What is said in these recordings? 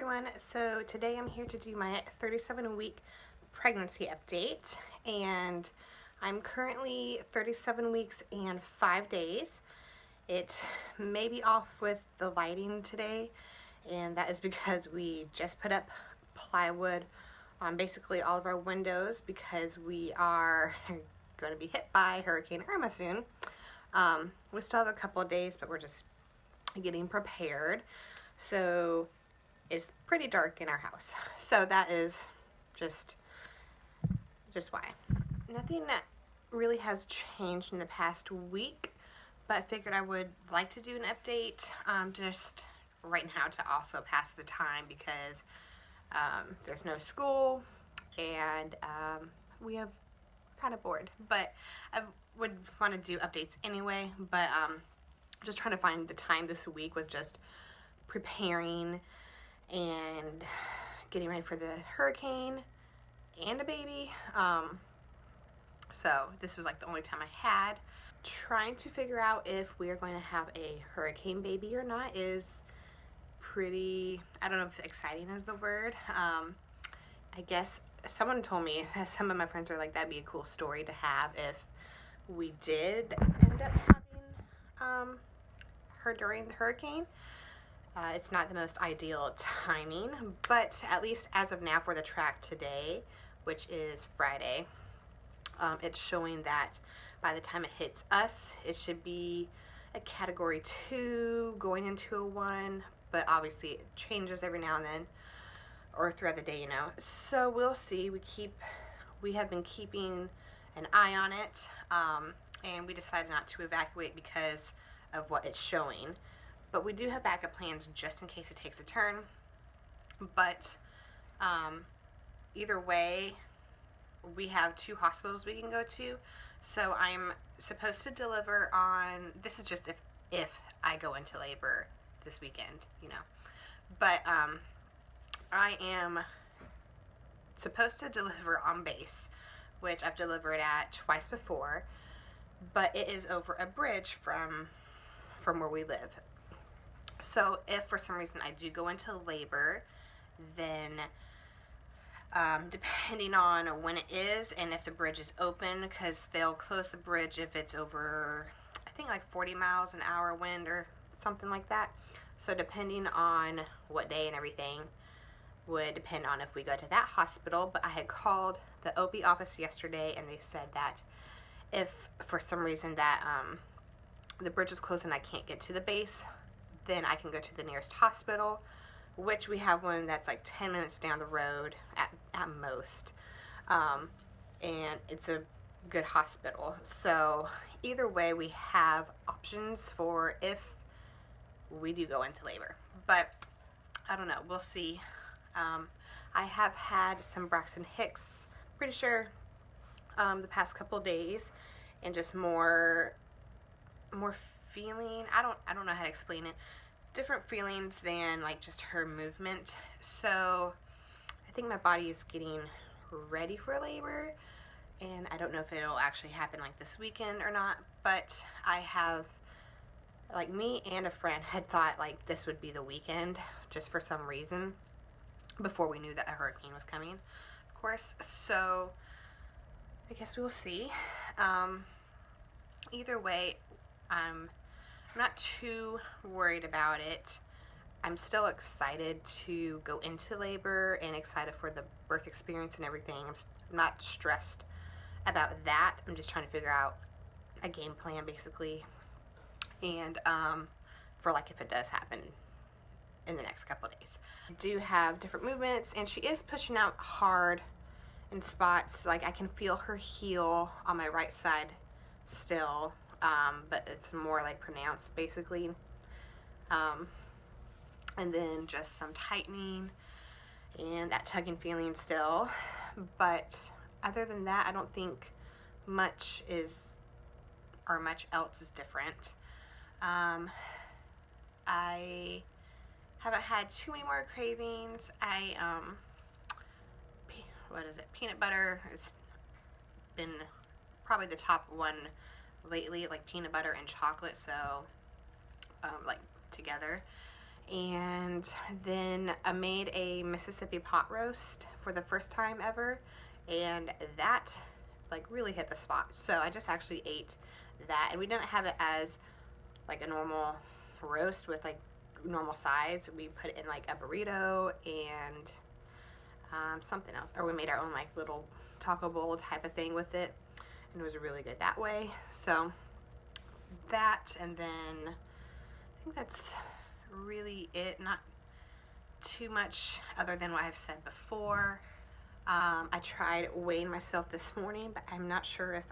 everyone. So today I'm here to do my 37-week pregnancy update, and I'm currently 37 weeks and 5 days. It may be off with the lighting today, and that is because we just put up plywood on basically all of our windows because we are going to be hit by Hurricane Irma soon. We still have a couple of days, but we're just getting prepared. So it's pretty dark in our house. So that is just why. Nothing that really has changed in the past week, but I figured I would like to do an update just right now to also pass the time because there's no school and we have kind of bored. But I would want to do updates anyway, but just trying to find the time this week with just preparing and getting ready for the hurricane and a baby. So this was like the only time I had. Trying to figure out if we are going to have a hurricane baby or not is pretty, I don't know if exciting is the word. I guess someone told me, some of my friends are like, that'd be a cool story to have if we did end up having her during the hurricane. It's not the most ideal timing, but at least as of now for the track today, which is Friday, it's showing that by the time it hits us, it should be a category 2 going into a 1, but obviously it changes every now and then or throughout the day, you know. So we'll see. We have been keeping an eye on it, and we decided not to evacuate because of what it's showing. But we do have backup plans just in case it takes a turn. But either way, we have 2 hospitals we can go to. So I'm supposed to deliver on, this is just if I go into labor this weekend, you know. But I am supposed to deliver on base, which I've delivered at twice before. But it is over a bridge from where we live. So if for some reason I do go into labor, then depending on when it is and if the bridge is open, because they'll close the bridge if it's over, I think like 40 miles an hour wind or something like that. So depending on what day and everything would depend on if we go to that hospital. But I had called the OB office yesterday and they said that if for some reason that the bridge is closed and I can't get to the base, then I can go to the nearest hospital, which we have one that's like 10 minutes down the road at most, and it's a good hospital. So either way, we have options for if we do go into labor, but I don't know, we'll see. I have had some Braxton Hicks, pretty sure, the past couple days, and just more feeling, I don't know how to explain it, different feelings than like just her movement. So I think my body is getting ready for labor, and I don't know if it'll actually happen like this weekend or not, but I have, like, me and a friend had thought like this would be the weekend just for some reason before we knew that a hurricane was coming, of course. So I guess we'll see. Either way, I'm not too worried about it. I'm still excited to go into labor and excited for the birth experience and everything. I'm not stressed about that. I'm just trying to figure out a game plan basically, and for like if it does happen in the next couple of days. I do have different movements, and she is pushing out hard in spots. Like I can feel her heel on my right side still, but it's more like pronounced basically, and then just some tightening and that tugging feeling still. But other than that, I don't think much else is different. I haven't had too many more cravings. What is it, peanut butter has been probably the top one lately, like peanut butter and chocolate, so like together. And then I made a Mississippi pot roast for the first time ever, and that like really hit the spot. So I just actually ate that, and we didn't have it as like a normal roast with like normal sides. We put it in like a burrito and something else, or we made our own like little taco bowl type of thing with it, and it was really good that way. So that, and then I think that's really it. Not too much other than what I've said before. I tried weighing myself this morning, but I'm not sure if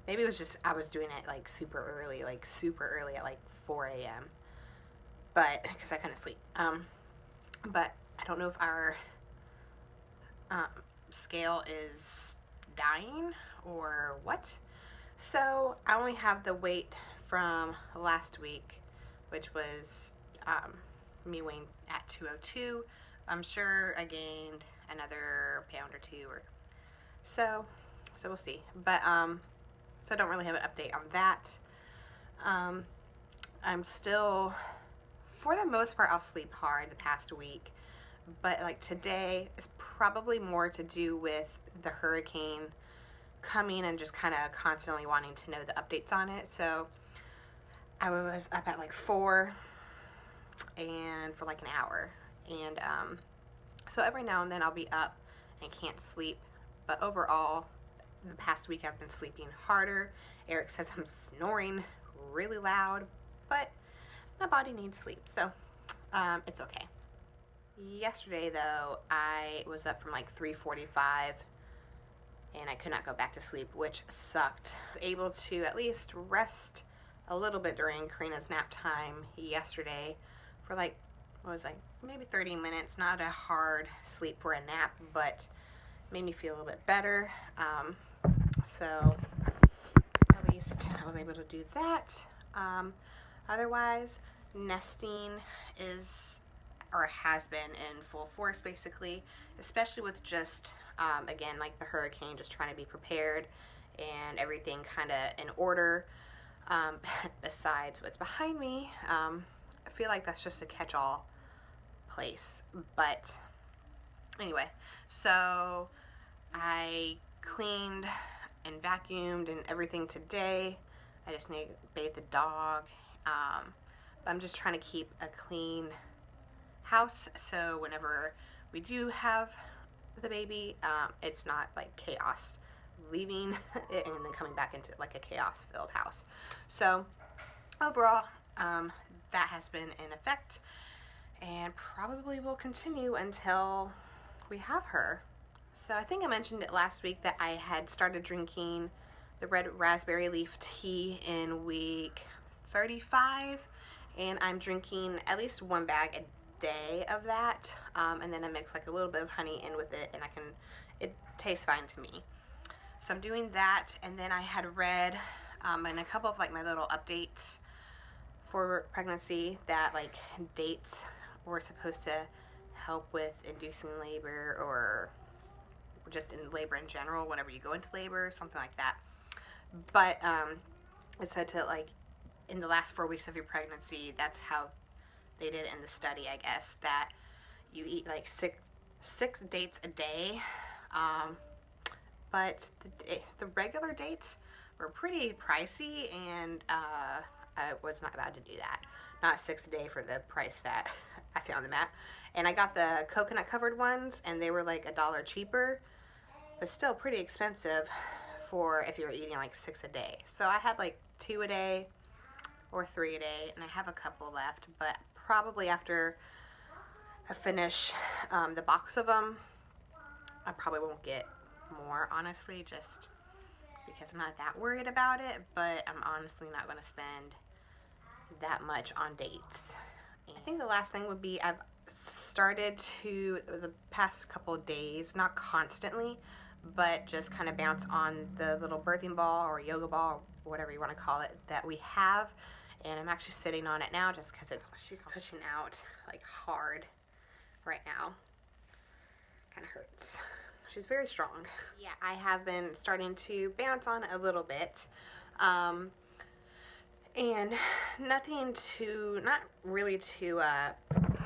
maybe it was just I was doing it like super early at like 4 a.m. But because I couldn't sleep. But I don't know if our scale is dying or what. So I only have the weight from last week, which was me weighing at 202. I'm sure I gained another pound or two, or so we'll see. But so I don't really have an update on that. I'm still, for the most part, I'll sleep hard the past week, but like today is probably more to do with the hurricane coming and just kind of constantly wanting to know the updates on it. So I was up at like 4 and for like an hour, and so every now and then I'll be up and can't sleep, but overall the past week I've been sleeping harder. Eric says I'm snoring really loud, but my body needs sleep, so it's okay. Yesterday though, I was up from like 3:45 and I could not go back to sleep, which sucked. I was able to at least rest a little bit during Karina's nap time yesterday for like, what was like, maybe 30 minutes. Not a hard sleep for a nap, but made me feel a little bit better. So at least I was able to do that. Otherwise, nesting is, or has been, in full force basically, especially with just again, like the hurricane, just trying to be prepared and everything kind of in order. Besides what's behind me, I feel like that's just a catch-all place. But anyway, so I cleaned and vacuumed and everything today. I just need to bathe the dog. I'm just trying to keep a clean house, so whenever we do have the baby, it's not like chaos leaving it and then coming back into like a chaos filled house. So overall, that has been in effect and probably will continue until we have her. So I think I mentioned it last week that I had started drinking the red raspberry leaf tea in week 35, and I'm drinking at least 1 bag a day of that, and then I mix like a little bit of honey in with it, and it tastes fine to me. So I'm doing that, and then I had read in a couple of like my little updates for pregnancy that like dates were supposed to help with inducing labor, or just in labor in general, whenever you go into labor, something like that. But it said to like in the last 4 weeks of your pregnancy, that's how they did it in the study, I guess, that you eat like six dates a day. But the regular dates were pretty pricey, and I was not about to do that. Not 6 a day for the price that I found them at. And I got the coconut covered ones, and they were like $1 cheaper, but still pretty expensive for if you're eating like 6 a day. So I had like 2 a day or 3 a day, and I have a couple left, but probably after I finish the box of them, I probably won't get more, honestly, just because I'm not that worried about it, but I'm honestly not going to spend that much on dates. And I think the last thing would be, I've started to, the past couple of days, not constantly, but just kind of bounce on the little birthing ball or yoga ball, or whatever you want to call it, that we have. And I'm actually sitting on it now just because she's pushing out like hard right now. Kind of hurts. She's very strong. Yeah, I have been starting to bounce on it a little bit. And nothing to, not really to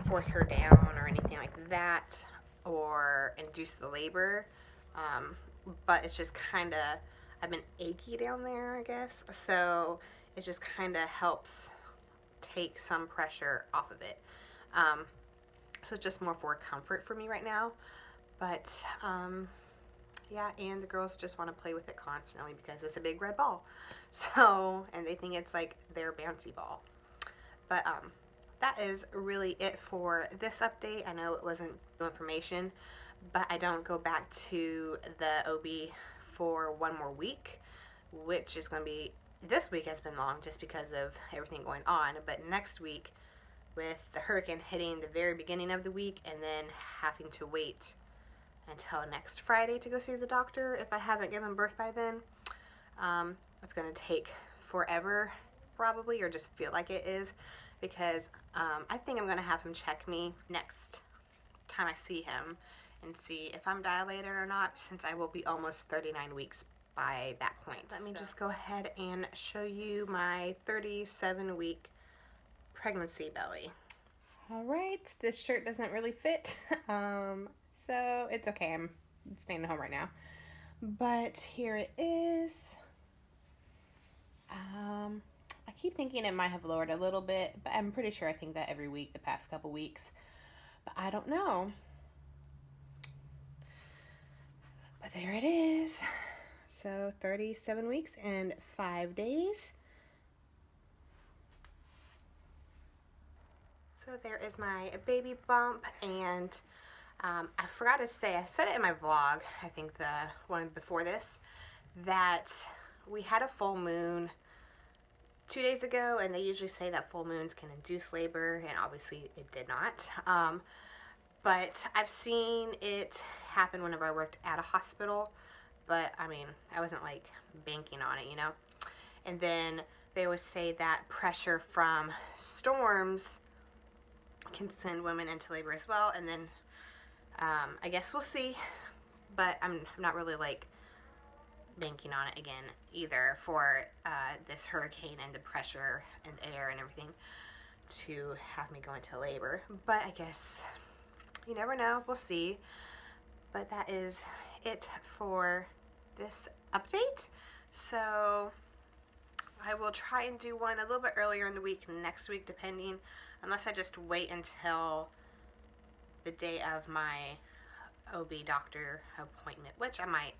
force her down or anything like that, or induce the labor. Um, but it's just kind of, I've been achy down there, I guess. So it just kind of helps take some pressure off of it. Um, so it's just more for comfort for me right now. But yeah, and the girls just want to play with it constantly because it's a big red ball. So, and they think it's like their bouncy ball. But that is really it for this update. I know it wasn't new information, but I don't go back to the OB for one more week, which is going to be, this week has been long just because of everything going on, but next week with the hurricane hitting the very beginning of the week and then having to wait until next Friday to go see the doctor if I haven't given birth by then. It's going to take forever probably, or just feel like it is, because I think I'm going to have him check me next time I see him and see if I'm dilated or not, since I will be almost 39 weeks by that point. Let me just go ahead and show you my 37-week pregnancy belly. Alright, this shirt doesn't really fit, so it's okay. I'm staying at home right now. But here it is. I keep thinking it might have lowered a little bit, but I'm pretty sure I think that every week the past couple weeks. But I don't know. But there it is. So 37 weeks and 5 days. So there is my baby bump, and I forgot to say, I said it in my vlog, I think the one before this, that we had a full moon 2 days ago, and they usually say that full moons can induce labor, and obviously it did not. But I've seen it happen whenever I worked at a hospital, but I mean, I wasn't like banking on it, you know? And then they always say that pressure from storms can send women into labor as well, and then I guess we'll see, but I'm not really like banking on it again either for this hurricane and the pressure and the air and everything to have me go into labor. But I guess you never know, we'll see. But that is it for this update. So I will try and do one a little bit earlier in the week next week, depending, unless I just wait until the day of my OB doctor appointment, which I might,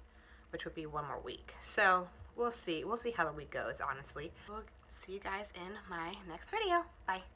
which would be one more week. So we'll see how the week goes, honestly. We'll see you guys in my next video. Bye.